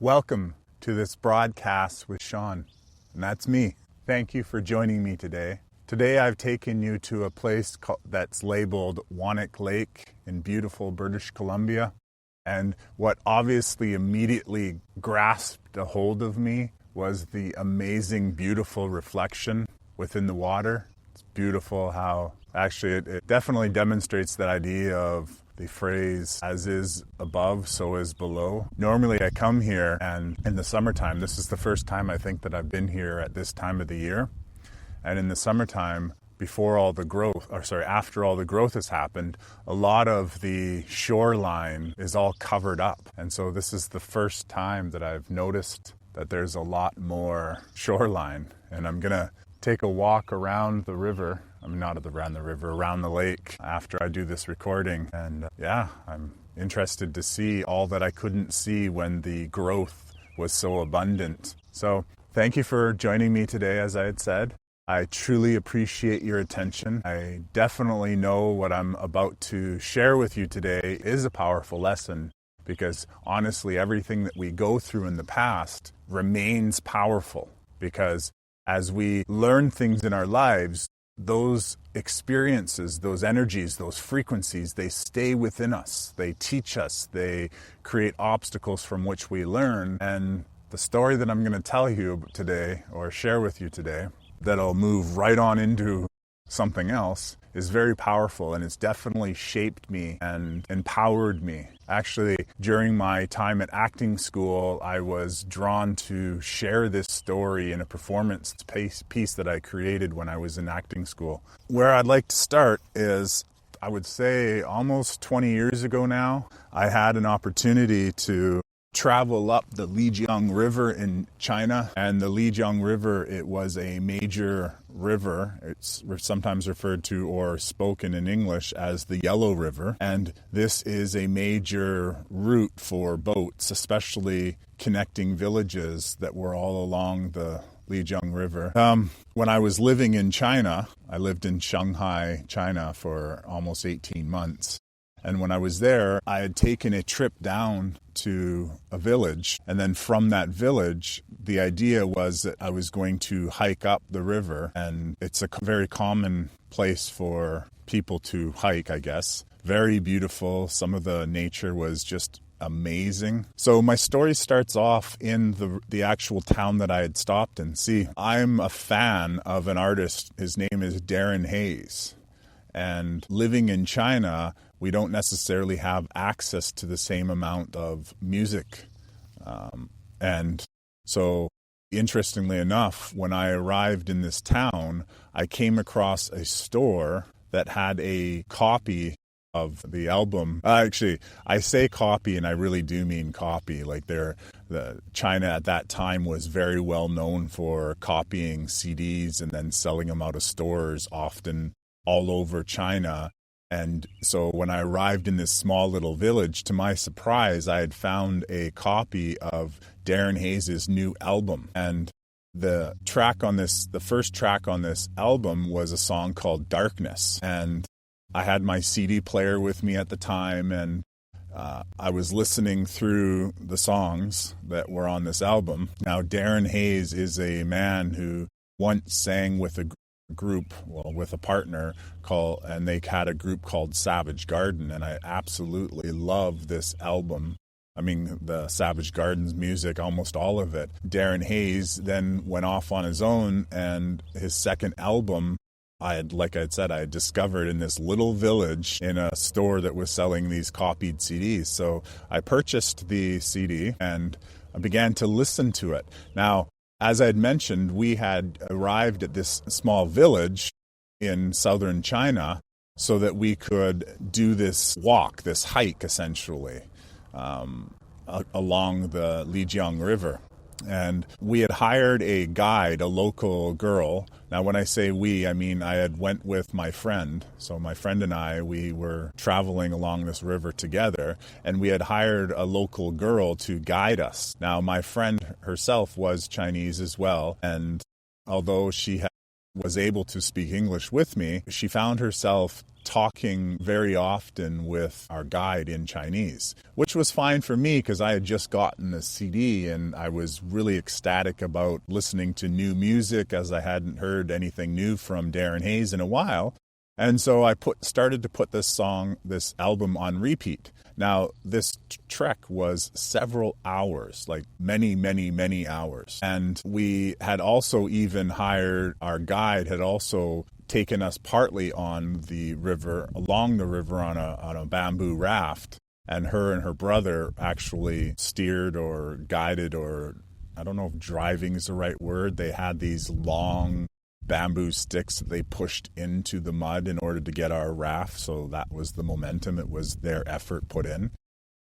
Welcome to this broadcast with Shawn, and that's me. Thank you for joining me today. Today I've taken you to a place that's labeled Whonnick Lake in beautiful British Columbia. And what obviously immediately grasped a hold of me was the amazing, beautiful reflection within the water. It's beautiful how actually it definitely demonstrates that idea of the phrase, as is above, so is below. Normally I come here and in the summertime, this is the first time I think that I've been here at this time of the year. And in the summertime, after all the growth has happened, a lot of the shoreline is all covered up. And so this is the first time that I've noticed that there's a lot more shoreline. And I'm gonna take a walk around the river. Not around the river, around the lake after I do this recording. And I'm interested to see all that I couldn't see when the growth was so abundant. So thank you for joining me today, as I had said. I truly appreciate your attention. I definitely know what I'm about to share with you today is a powerful lesson, because honestly, everything that we go through in the past remains powerful, because as we learn things in our lives, those experiences, those energies, those frequencies, they stay within us. They teach us. They create obstacles from which we learn. And the story that I'm going to tell you today, or share with you today, that'll move right on into something else, is very powerful, and it's definitely shaped me and empowered me. Actually, during my time at acting school, I was drawn to share this story in a performance piece that I created when I was in acting school. Where I'd like to start is, I would say almost 20 years ago now, I had an opportunity to travel up the Lijiang River in China. And the Lijiang River, it was a major river. It's sometimes referred to or spoken in English as the Yellow River. And this is a major route for boats, especially connecting villages that were all along the Lijiang River. When I was living in China, I lived in Shanghai, China for almost 18 months. And when I was there, I had taken a trip down to a village. And then from that village, the idea was that I was going to hike up the river. And it's a very common place for people to hike, I guess. Very beautiful. Some of the nature was just amazing. So my story starts off in the actual town that I had stopped in. See, I'm a fan of an artist. His name is Darren Hayes. And living in China, we don't necessarily have access to the same amount of music. And so, interestingly enough, when I arrived in this town, I came across a store that had a copy of the album. Actually, I say copy, and I really do mean copy. Like China at that time was very well known for copying CDs and then selling them out of stores, often all over China. And so when I arrived in this small little village, to my surprise, I had found a copy of Darren Hayes' new album. And the first track on this album was a song called Darkness. And I had my CD player with me at the time, and I was listening through the songs that were on this album. Now, Darren Hayes is a man who once sang with a partner and they had a group called Savage Garden, and I absolutely love this album. I mean, the Savage Garden's music, almost all of it. Darren Hayes then went off on his own, and his second album, like I said, I had discovered in this little village in a store that was selling these copied CDs. So I purchased the CD and I began to listen to it. Now, as I had mentioned, we had arrived at this small village in southern China so that we could do this walk, this hike, essentially, along the Lijiang River. And we had hired a guide, a local girl. Now, when I say we, I mean I had went with my friend. So my friend and I, we were traveling along this river together, and we had hired a local girl to guide us. Now, my friend herself was Chinese as well, and although she had was able to speak English with me, she found herself talking very often with our guide in Chinese, which was fine for me because I had just gotten a CD and I was really ecstatic about listening to new music, as I hadn't heard anything new from Darren Hayes in a while. And so I started to put this album on repeat. Now, this trek was several hours, like many, many, many hours. And we had also even our guide had also taken us partly on the river, along the river on a bamboo raft. And her brother actually steered or guided, or I don't know if driving is the right word. They had these long bamboo sticks that they pushed into the mud in order to get our raft. So that was the momentum. It was their effort put in.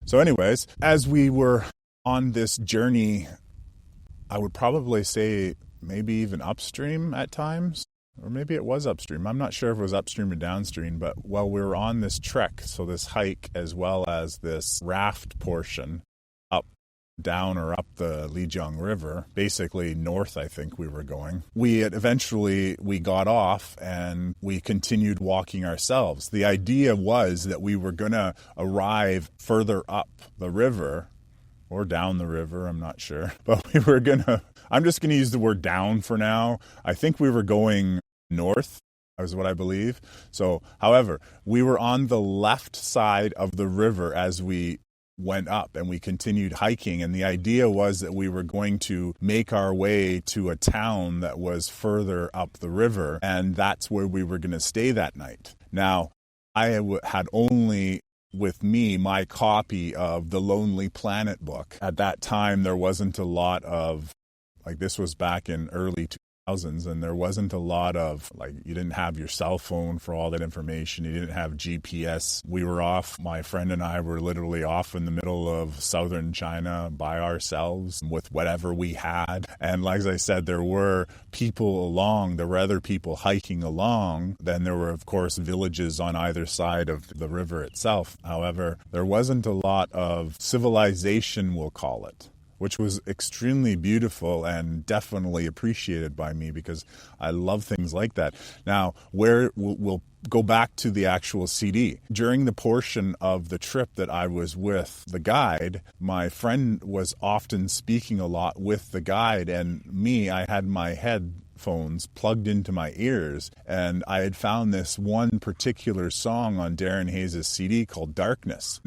So anyways, as we were on this journey, I would probably say maybe even upstream at times, or maybe it was upstream. I'm not sure if it was upstream or downstream, but while we were on this trek, so this hike as well as this raft portion, down or up the Lijiang River, basically north, I think we were going. We got off and we continued walking ourselves. The idea was that we were going to arrive further up the river or down the river, I'm not sure. But I'm just going to use the word down for now. I think we were going north, is what I believe. So, however, we were on the left side of the river as we went up and we continued hiking, and the idea was that we were going to make our way to a town that was further up the river, and that's where we were going to stay that night. Now, I had only with me my copy of the Lonely Planet book. At that time, there wasn't a lot of, this was back in early 2000s, and there wasn't a lot of, you didn't have your cell phone for all that information. You didn't have GPS. We were off. My friend and I were literally off in the middle of southern China by ourselves with whatever we had. And like I said, there were people along. There were other people hiking along. Then there were, of course, villages on either side of the river itself. However, there wasn't a lot of civilization, we'll call it, which was extremely beautiful and definitely appreciated by me because I love things like that. Now, we'll go back to the actual CD. During the portion of the trip that I was with the guide, my friend was often speaking a lot with the guide, and me, I had my headphones plugged into my ears, and I had found this one particular song on Darren Hayes' CD called Darkness.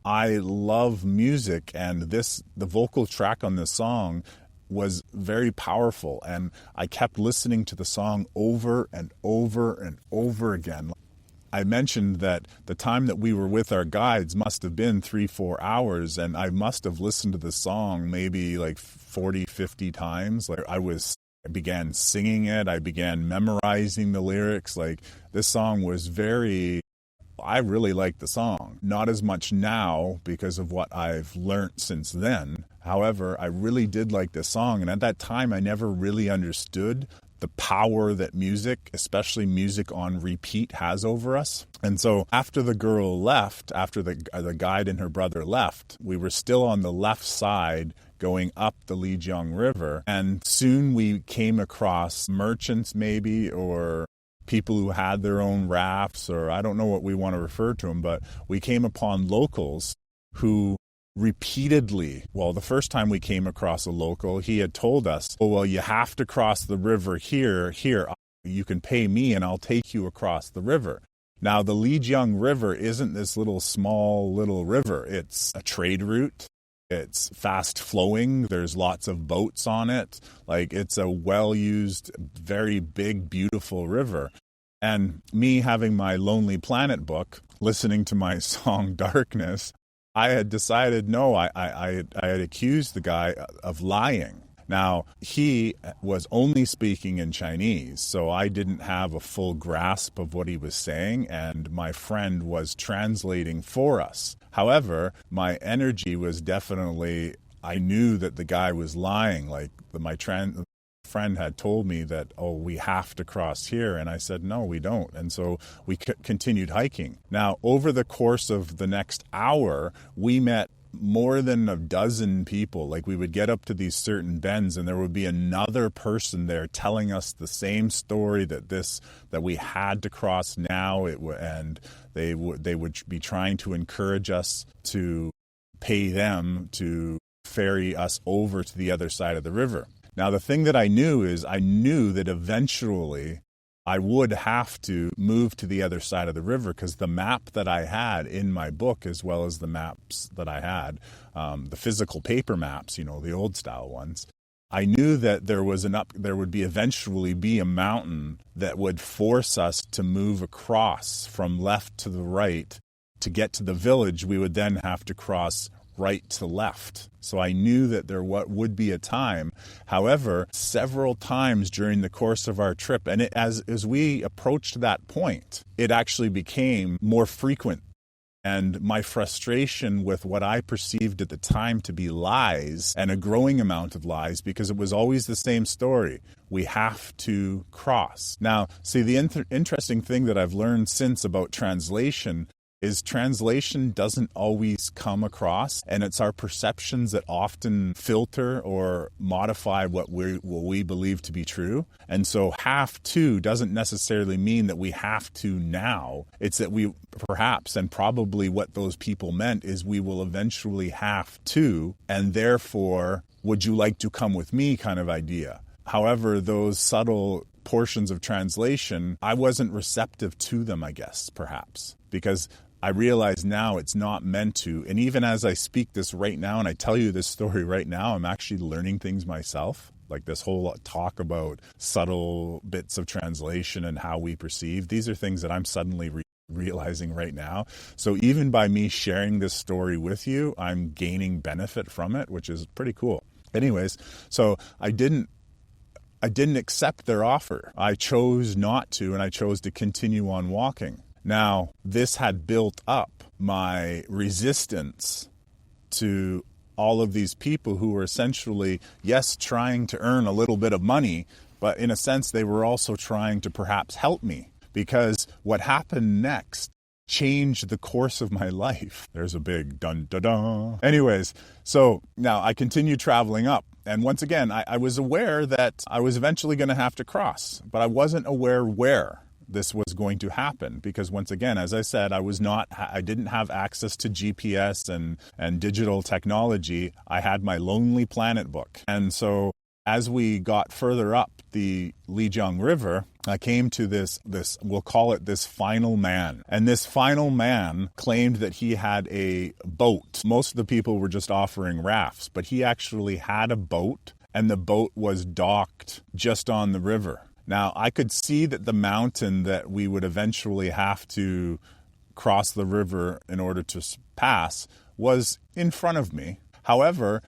I love music, and the vocal track on this song was very powerful, and I kept listening to the song over and over and over again. I mentioned that the time that we were with our guides must have been 3-4 hours, and I must have listened to the song maybe 40, 50 times. I began singing it. I began memorizing the lyrics. This song was I really like the song. Not as much now because of what I've learned since then. However, I really did like this song. And at that time, I never really understood the power that music, especially music on repeat, has over us. And so after the girl left, after the guide and her brother left, we were still on the left side going up the Lijiang River. And soon we came across merchants maybe, or people who had their own rafts, or I don't know what we want to refer to them, but we came upon locals who repeatedly, the first time we came across a local, he had told us, you have to cross the river here, you can pay me and I'll take you across the river. Now, the Lijiang River isn't this small little river. It's a trade route. It's fast flowing. There's lots of boats on it. It's a well-used, very big, beautiful river. And me having my Lonely Planet book, listening to my song Darkness, I had decided, no, I had accused the guy of lying. Now, he was only speaking in Chinese, so I didn't have a full grasp of what he was saying, and my friend was translating for us. However, my energy was definitely, I knew that the guy was lying. My friend had told me that, we have to cross here, and I said, no, we don't. And so we continued hiking. Now, over the course of the next hour, we met more than a dozen people. Like, we would get up to these certain bends and there would be another person there telling us the same story that we had to cross now. And they would be trying to encourage us to pay them to ferry us over to the other side of the river. Now, the thing that I knew that eventually I would have to move to the other side of the river, because the map that I had in my book, as well as the maps that I had, the physical paper maps, the old style ones, I knew that there would eventually be a mountain that would force us to move across from left to the right. To get to the village, we would then have to cross right to left. So I knew that there would be a time. However, several times during the course of our trip, and as we approached that point, it actually became more frequent. And my frustration with what I perceived at the time to be lies, and a growing amount of lies, because it was always the same story. We have to cross. Now, see, the interesting thing that I've learned since about translation is translation doesn't always come across, and it's our perceptions that often filter or modify what we believe to be true. And so have to doesn't necessarily mean that we have to now. It's that we perhaps, and probably what those people meant is, we will eventually have to, and therefore, would you like to come with me kind of idea. However, those subtle portions of translation, I wasn't receptive to them, I guess, perhaps, because I realize now it's not meant to. And even as I speak this right now and I tell you this story right now, I'm actually learning things myself. Like this whole talk about subtle bits of translation and how we perceive. These are things that I'm suddenly realizing right now. So even by me sharing this story with you, I'm gaining benefit from it, which is pretty cool. Anyways, so I didn't accept their offer. I chose not to, and I chose to continue on walking. Now, this had built up my resistance to all of these people who were essentially, yes, trying to earn a little bit of money, but in a sense, they were also trying to perhaps help me, because what happened next changed the course of my life. There's a big dun-da-da. Anyways, so now I continue traveling up. And once again, I was aware that I was eventually going to have to cross, but I wasn't aware where this was going to happen, because once again, as I said, I didn't have access to GPS and digital technology. I had my Lonely Planet book. And so as we got further up the Lijiang River, I came to this, we'll call it this final man. And this final man claimed that he had a boat. Most of the people were just offering rafts, but he actually had a boat, and the boat was docked just on the river. Now, I could see that the mountain that we would eventually have to cross the river in order to pass was in front of me. However,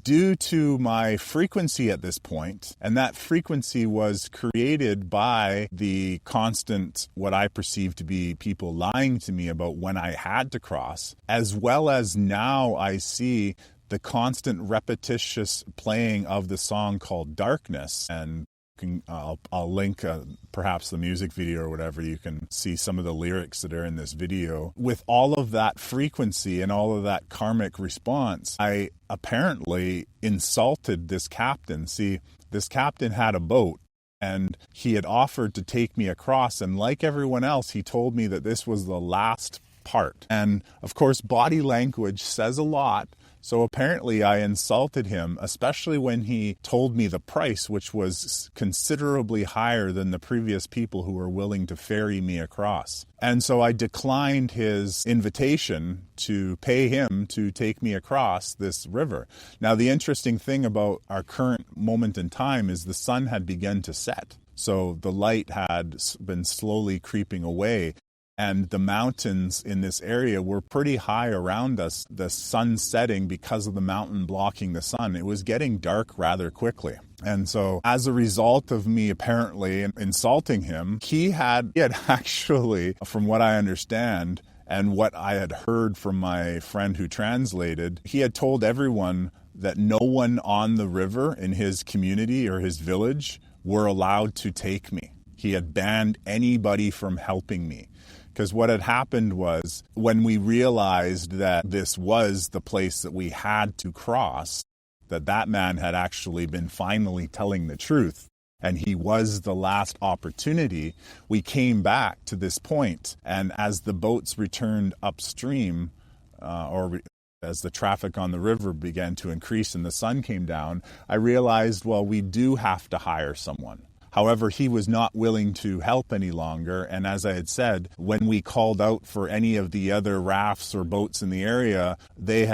due to my frequency at this point, and that frequency was created by the constant, what I perceive to be people lying to me about when I had to cross, as well as now I see the constant repetitious playing of the song called Darkness. And I'll link perhaps the music video or whatever. You can see some of the lyrics that are in this video. With all of that frequency and all of that karmic response, I apparently insulted this captain. See, this captain had a boat, and he had offered to take me across. And like everyone else, he told me that this was the last part. And of course, body language says a lot. So apparently I insulted him, especially when he told me the price, which was considerably higher than the previous people who were willing to ferry me across. And so I declined his invitation to pay him to take me across this river. Now, the interesting thing about our current moment in time is the sun had begun to set. So the light had been slowly creeping away. And the mountains in this area were pretty high around us, the sun setting because of the mountain blocking the sun. It was getting dark rather quickly. And so as a result of me apparently insulting him, he had actually, from what I understand, and what I had heard from my friend who translated, he had told everyone that no one on the river in his community or his village were allowed to take me. He had banned anybody from helping me, Because what had happened was when we realized that this was the place that we had to cross, that man had actually been finally telling the truth, and he was the last opportunity, we came back to this point. And as the boats returned upstream, as the traffic on the river began to increase and the sun came down, I realized, well, we do have to hire someone. However, he was not willing to help any longer. And as I had said, when we called out for any of the other rafts or boats in the area, they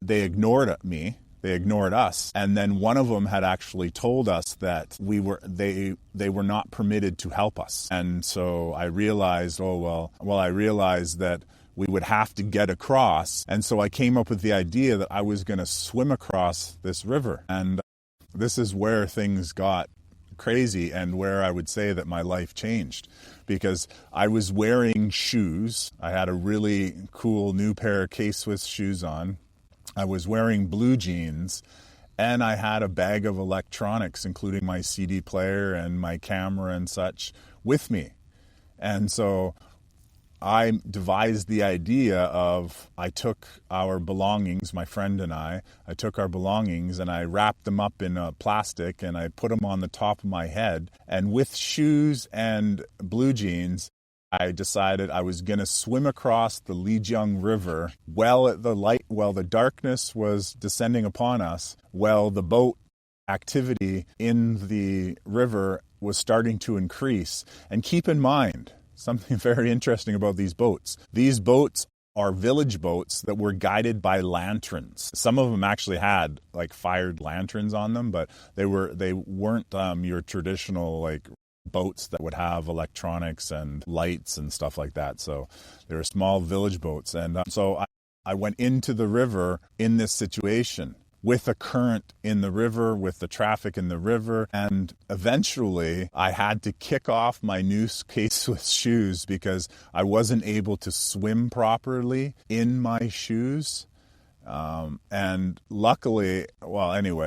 ignored me. They ignored us. And then one of them had actually told us that they were not permitted to help us. And so I realized, I realized that we would have to get across. And so I came up with the idea that I was going to swim across this river. And this is where things got crazy and where I would say that my life changed, because I was wearing shoes. I had a really cool new pair of K-Swiss shoes on. I was wearing blue jeans, and I had a bag of electronics, including my CD player and my camera and such, with me. And so I devised the idea of, I took our belongings, my friend and I took our belongings and I wrapped them up in a plastic and I put them on the top of my head. And with shoes and blue jeans, I decided I was going to swim across the Lijiang River while the darkness was descending upon us, while the boat activity in the river was starting to increase. And keep in mind, something very interesting about these boats. These boats are village boats that were guided by lanterns. Some of them actually had like fired lanterns on them, but they weren't your traditional like boats that would have electronics and lights and stuff like that. So they were small village boats. And so I went into the river in this situation with a current in the river, with the traffic in the river. And eventually I had to kick off my new K-Swiss shoes because I wasn't able to swim properly in my shoes. And luckily,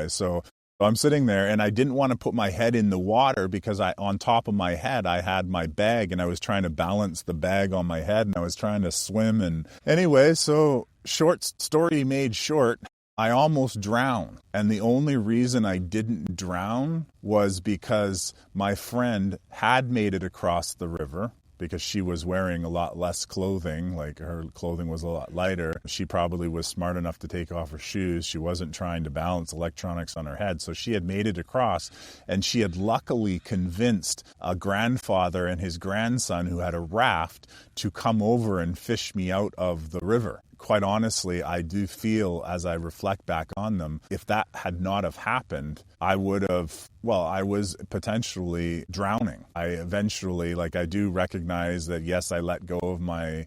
so I'm sitting there and I didn't want to put my head in the water because on top of my head, I had my bag and I was trying to balance the bag on my head and I was trying to swim. And anyway, so short story made short, I almost drowned. And the only reason I didn't drown was because my friend had made it across the river, because she was wearing a lot less clothing, like her clothing was a lot lighter. She probably was smart enough to take off her shoes. She wasn't trying to balance electronics on her head. So she had made it across, and she had luckily convinced a grandfather and his grandson who had a raft to come over and fish me out of the river. Quite honestly, I do feel, as I reflect back on them, if that had not have happened, I was potentially drowning. I eventually, I do recognize that, yes, I let go of my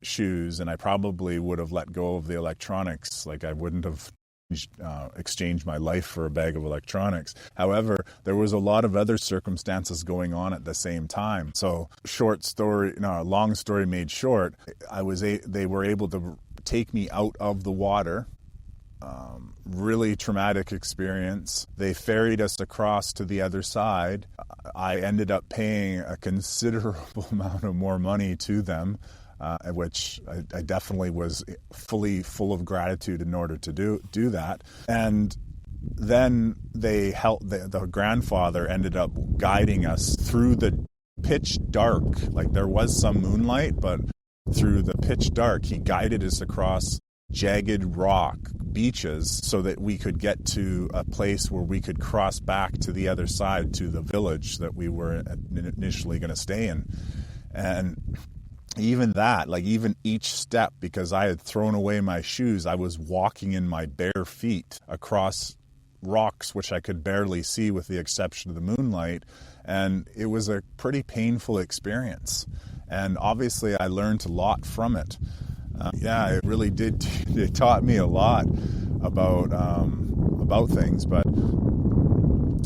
shoes, and I probably would have let go of the electronics. I wouldn't have exchanged my life for a bag of electronics. However, there was a lot of other circumstances going on at the same time. So long story made short, they were able to take me out of the water. Really traumatic experience. They ferried us across to the other side. I ended up paying a considerable amount of more money to them, which I definitely was full of gratitude in order to do that. And then they helped. The grandfather ended up guiding us through the pitch dark. There was some moonlight, but through the pitch dark, he guided us across jagged rock beaches so that we could get to a place where we could cross back to the other side, to the village that we were initially going to stay in. And even that, even each step, because I had thrown away my shoes, I was walking in my bare feet across rocks which I could barely see with the exception of the moonlight. And it was a pretty painful experience. And obviously I learned a lot from it. It really did. It taught me a lot about things. But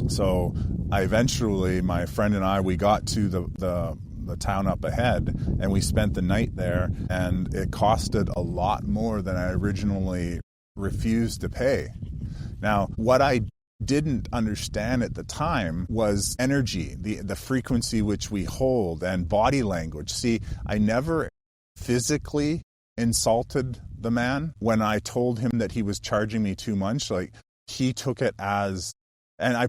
so my friend and I, we got to the town up ahead, and we spent the night there, and it costed a lot more than I originally refused to pay. Now, what I didn't understand at the time was energy, the frequency which we hold, and body language. See, I never physically insulted the man when I told him that he was charging me too much. Like, he took it as, and I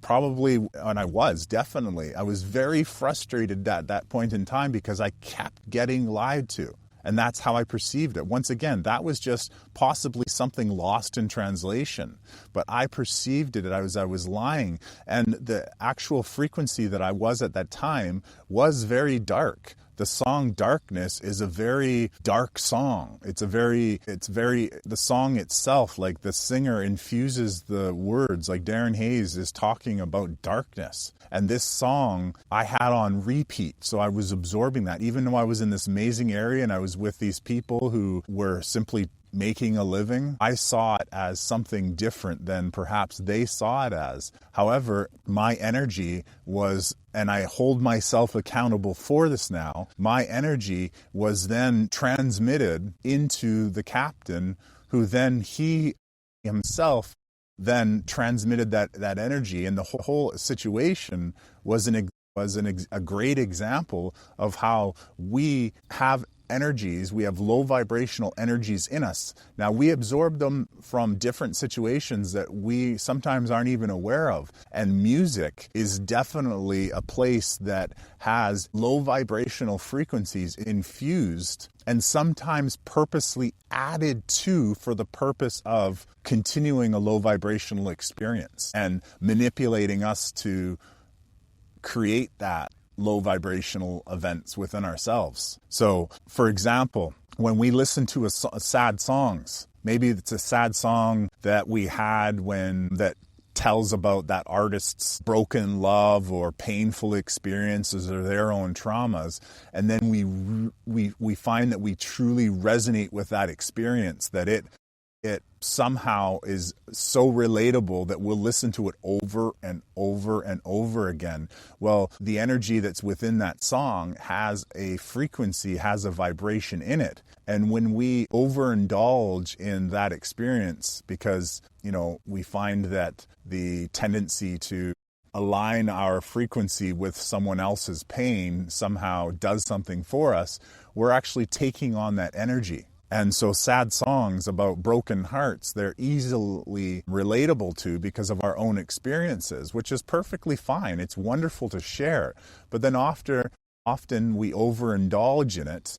was very frustrated at that point in time because I kept getting lied to. And that's how I perceived it. Once again, that was just possibly something lost in translation. But I perceived it as I was lying. And the actual frequency that I was at that time was very dark. The song Darkness is a very dark song. The song itself, like the singer infuses the words, like Darren Hayes is talking about darkness. And this song I had on repeat, so I was absorbing that. Even though I was in this amazing area and I was with these people who were simply making a living, I saw it as something different than perhaps they saw it as. However, my energy was, and I hold myself accountable for this now, my energy was then transmitted into the captain, who then he himself then transmitted that energy, and the whole situation was a great example of how we have energies, we have low vibrational energies in us. Now, we absorb them from different situations that we sometimes aren't even aware of. And music is definitely a place that has low vibrational frequencies infused and sometimes purposely added to for the purpose of continuing a low vibrational experience and manipulating us to create that low vibrational events within ourselves. So, for example, when we listen to sad songs, maybe it's a sad song that we had that tells about that artist's broken love or painful experiences or their own traumas, and then we find that we truly resonate with that experience, that it somehow is so relatable that we'll listen to it over and over and over again. Well, the energy that's within that song has a frequency, has a vibration in it. And when we overindulge in that experience, because, we find that the tendency to align our frequency with someone else's pain somehow does something for us, we're actually taking on that energy. And so sad songs about broken hearts, they're easily relatable to because of our own experiences, which is perfectly fine. It's wonderful to share. But then often we overindulge in it.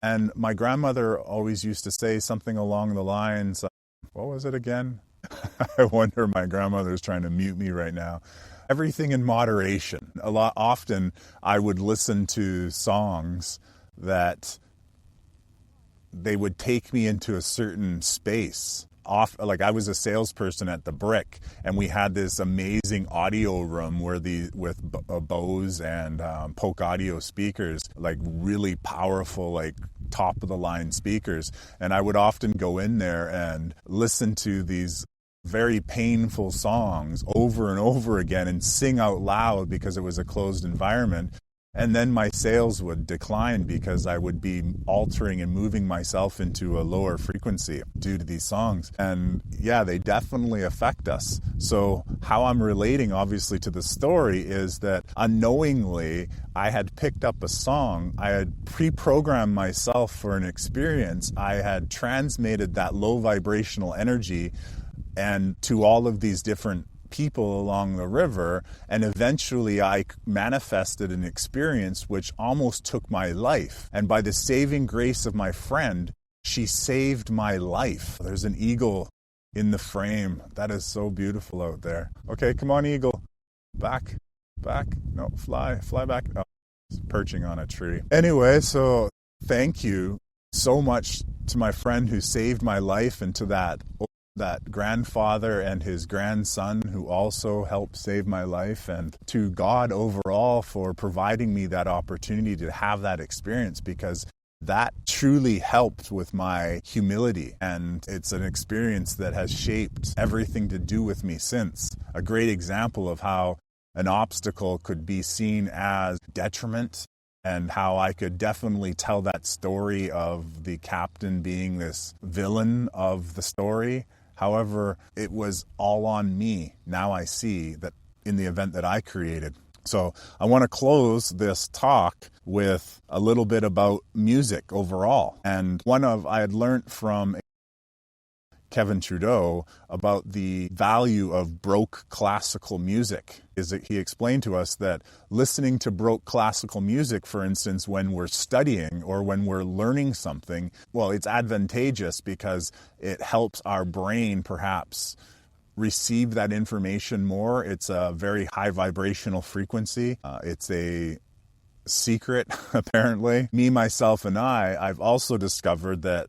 And my grandmother always used to say something along the lines of, what was it again? I wonder my grandmother is trying to mute me right now. Everything in moderation. Often I would listen to songs that they would take me into a certain space. Like I was a salesperson at the Brick, and we had this amazing audio room with Bose and Polk audio speakers, like really powerful, like top of the line speakers. And I would often go in there and listen to these very painful songs over and over again and sing out loud because it was a closed environment. And then my sales would decline because I would be altering and moving myself into a lower frequency due to these songs. And yeah, they definitely affect us. So how I'm relating obviously to the story is that unknowingly I had picked up a song. I had pre-programmed myself for an experience. I had transmitted that low vibrational energy and to all of these different people along the river, and eventually I manifested an experience which almost took my life. And by the saving grace of my friend, she saved my life. There's an eagle in the frame. That is so beautiful out there. Okay, come on, eagle. Back. No, fly back. Oh, it's perching on a tree. Anyway, so thank you so much to my friend who saved my life, and to that grandfather and his grandson who also helped save my life, and to God overall for providing me that opportunity to have that experience, because that truly helped with my humility, and it's an experience that has shaped everything to do with me since. A great example of how an obstacle could be seen as detriment, and how I could definitely tell that story of the captain being this villain of the story, However, it was all on me. Now I see that in the event that I created. So I want to close this talk with a little bit about music overall. And I had learned from Kevin Trudeau about the value of Baroque classical music. Is that he explained to us that listening to Baroque classical music, for instance, when we're studying or when we're learning something, well, it's advantageous because it helps our brain perhaps receive that information more. It's a very high vibrational frequency. It's a secret, apparently. Me, myself, and I've also discovered that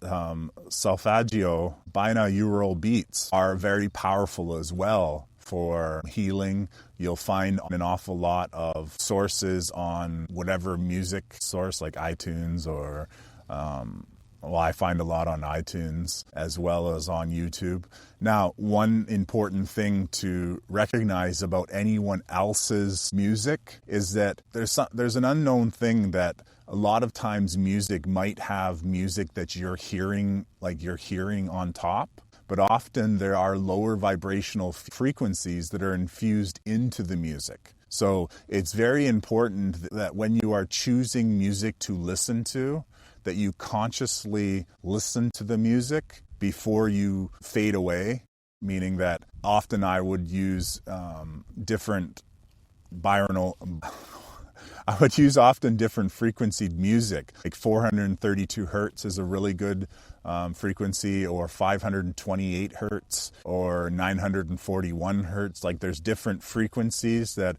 solfeggio, binaural beats, are very powerful as well for healing. You'll find an awful lot of sources on whatever music source, like iTunes or I find a lot on iTunes as well as on YouTube. Now, one important thing to recognize about anyone else's music is that there's an unknown thing that a lot of times music might have music that you're hearing on top, but often there are lower vibrational frequencies that are infused into the music. So it's very important that when you are choosing music to listen to, that you consciously listen to the music before you fade away, meaning that often I would use different frequency music. Like 432 hertz is a really good frequency, or 528 hertz, or 941 hertz. Like there's different frequencies that,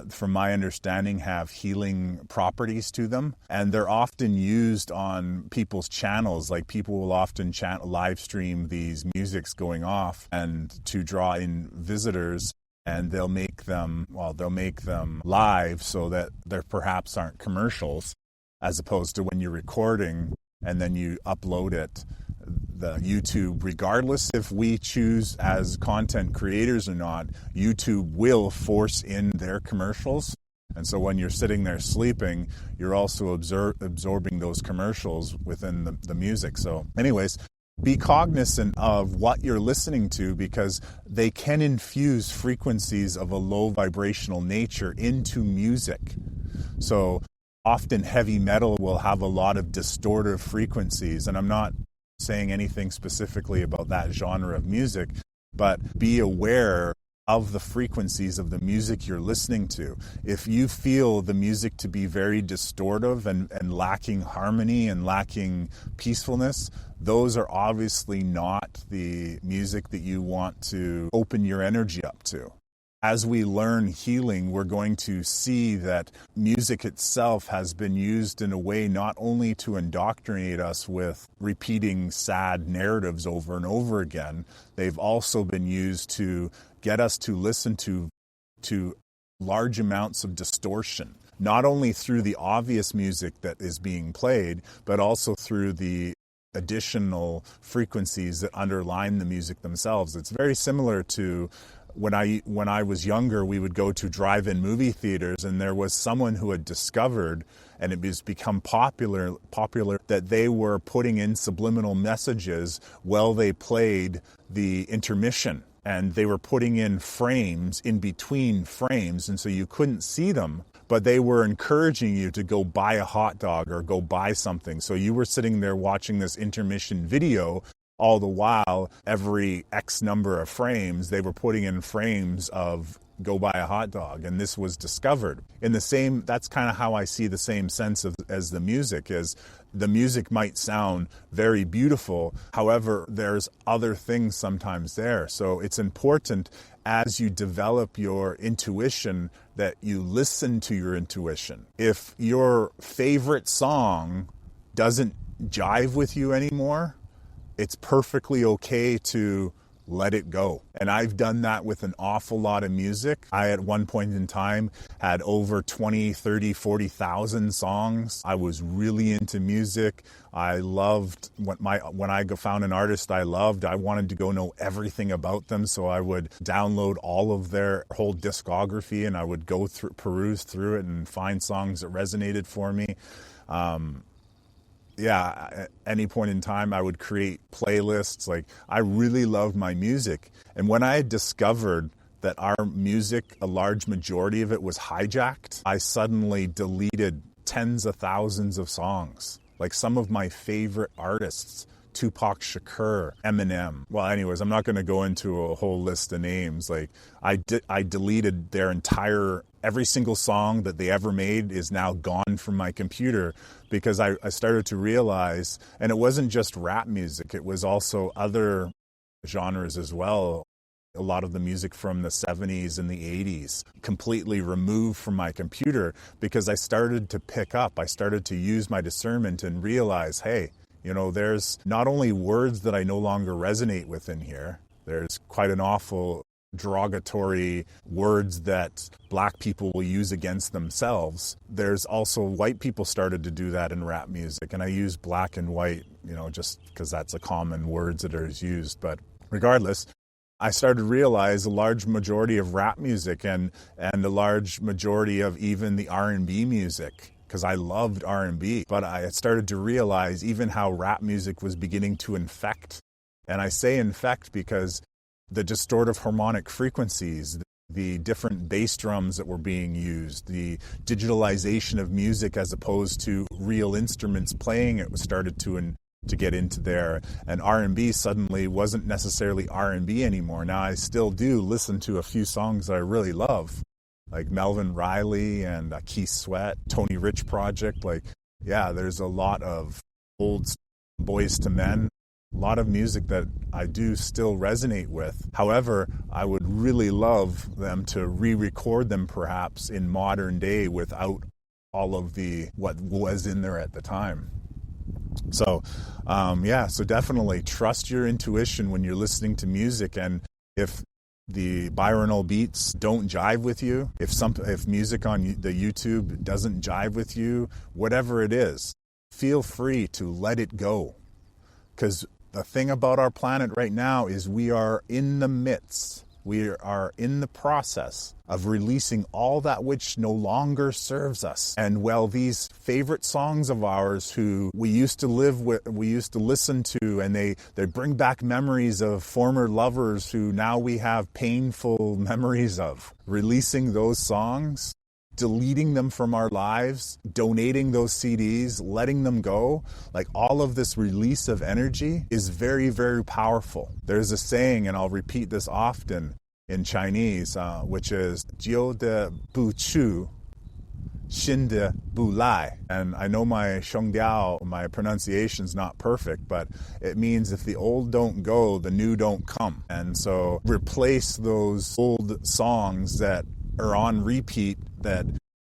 from my understanding, have healing properties to them. And they're often used on people's channels. Like people will often live stream these musics going off and to draw in visitors. And they'll make them live so that there perhaps aren't commercials, as opposed to when you're recording and then you upload it, the YouTube, regardless if we choose as content creators or not, YouTube will force in their commercials. And so when you're sitting there sleeping, you're also absorbing those commercials within the music. So anyways, be cognizant of what you're listening to, because they can infuse frequencies of a low vibrational nature into music. So often heavy metal will have a lot of distortive frequencies, and I'm not saying anything specifically about that genre of music, but be aware of the frequencies of the music you're listening to. If you feel the music to be very distortive and lacking harmony and lacking peacefulness, those are obviously not the music that you want to open your energy up to. As we learn healing, we're going to see that music itself has been used in a way not only to indoctrinate us with repeating sad narratives over and over again, they've also been used to get us to listen to large amounts of distortion, not only through the obvious music that is being played, but also through the additional frequencies that underline the music themselves. It's very similar to when I was younger, we would go to drive-in movie theaters, and there was someone who had discovered, and it was become popular that they were putting in subliminal messages while they played the intermission. And they were putting in frames in between frames, and so you couldn't see them, but they were encouraging you to go buy a hot dog or go buy something. So you were sitting there watching this intermission video. All the while, every X number of frames, they were putting in frames of go buy a hot dog, and this was discovered. That's kind of how I see the same sense as the music is. The music might sound very beautiful, however, there's other things sometimes there. So it's important as you develop your intuition that you listen to your intuition. If your favorite song doesn't jive with you anymore, it's perfectly okay to let it go. And I've done that with an awful lot of music. I, at one point in time, had over 20, 30, 40,000 songs. I was really into music. I loved when I found an artist I loved, I wanted to go know everything about them. So I would download all of their whole discography, and I would peruse through it and find songs that resonated for me. yeah, at any point in time, I would create playlists. Like, I really loved my music. And when I discovered that our music, a large majority of it was hijacked, I suddenly deleted tens of thousands of songs. Like some of my favorite artists, Tupac Shakur, Eminem. Well, anyways, I'm not going to go into a whole list of names. Like, I deleted their entire, every single song that they ever made is now gone from my computer, because I started to realize, and it wasn't just rap music, it was also other genres as well. A lot of the music from the 70s and the 80s completely removed from my computer, because I started to pick up, I started to use my discernment and realize, hey, you know, there's not only words that I no longer resonate with in here, there's quite an awful derogatory words that black people will use against themselves. There's also white people started to do that in rap music. And I use black and white, you know, just because that's a common words that are used. But regardless, I started to realize a large majority of rap music and a large majority of even the R&B music, because I loved R&B, but I started to realize even how rap music was beginning to infect. And I say infect because the distortive harmonic frequencies, the different bass drums that were being used, the digitalization of music as opposed to real instruments playing it started to get into there. And R&B suddenly wasn't necessarily R&B anymore. Now I still do listen to a few songs that I really love, like Melvin Riley and Keith Sweat, Tony Rich Project. Like, yeah, there's a lot of old Boys to Men, a lot of music that I do still resonate with. However, I would really love them to re-record them perhaps in modern day without all of the what was in there at the time. So, so definitely trust your intuition when you're listening to music. And if the binaural beats don't jive with you, if music on the YouTube doesn't jive with you, whatever it is, feel free to let it go. Because the thing about our planet right now is we are in the process of releasing all that which no longer serves us. And well, these favorite songs of ours who we used to live with, we used to listen to, and they bring back memories of former lovers who now we have painful memories of. Releasing those songs, deleting them from our lives, donating those CDs, letting them go, like all of this release of energy is very, very powerful. There's a saying, and I'll repeat this often in Chinese, which is "Jiu de bu chu, xin de bu lai." And I know my Shengdiao, my pronunciation's not perfect, but it means if the old don't go, the new don't come. And so replace those old songs that are on repeat that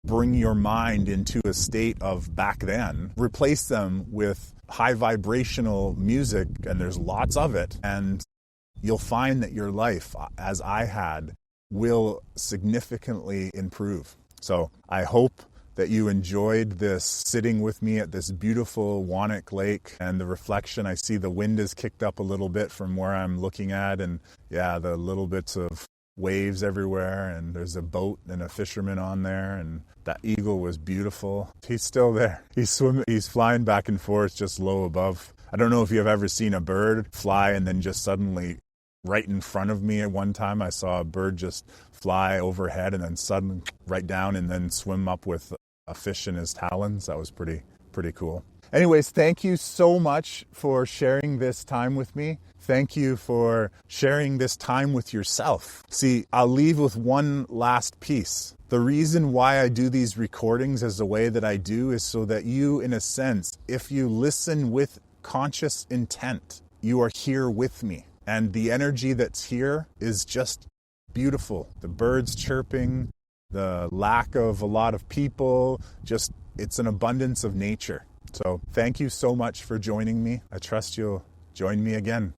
bring your mind into a state of back then. Replace them with high vibrational music, and there's lots of it, and you'll find that your life, as I had, will significantly improve. So I hope that you enjoyed this sitting with me at this beautiful Whonnick Lake, and the reflection. I see the wind is kicked up a little bit from where I'm looking at, and yeah, the little bits of waves everywhere, and there's a boat and a fisherman on there, and that eagle was beautiful. He's still there. He's flying back and forth just low above. I don't know if you've ever seen a bird fly and then just suddenly right in front of me. At one time I saw a bird just fly overhead and then suddenly right down and then swim up with a fish in his talons. That was pretty cool. Anyways, thank you so much for sharing this time with me. Thank you for sharing this time with yourself. See, I'll leave with one last piece. The reason why I do these recordings as the way that I do is so that you, in a sense, if you listen with conscious intent, you are here with me. And the energy that's here is just beautiful. The birds chirping, the lack of a lot of people, just it's an abundance of nature. So thank you so much for joining me. I trust you'll join me again.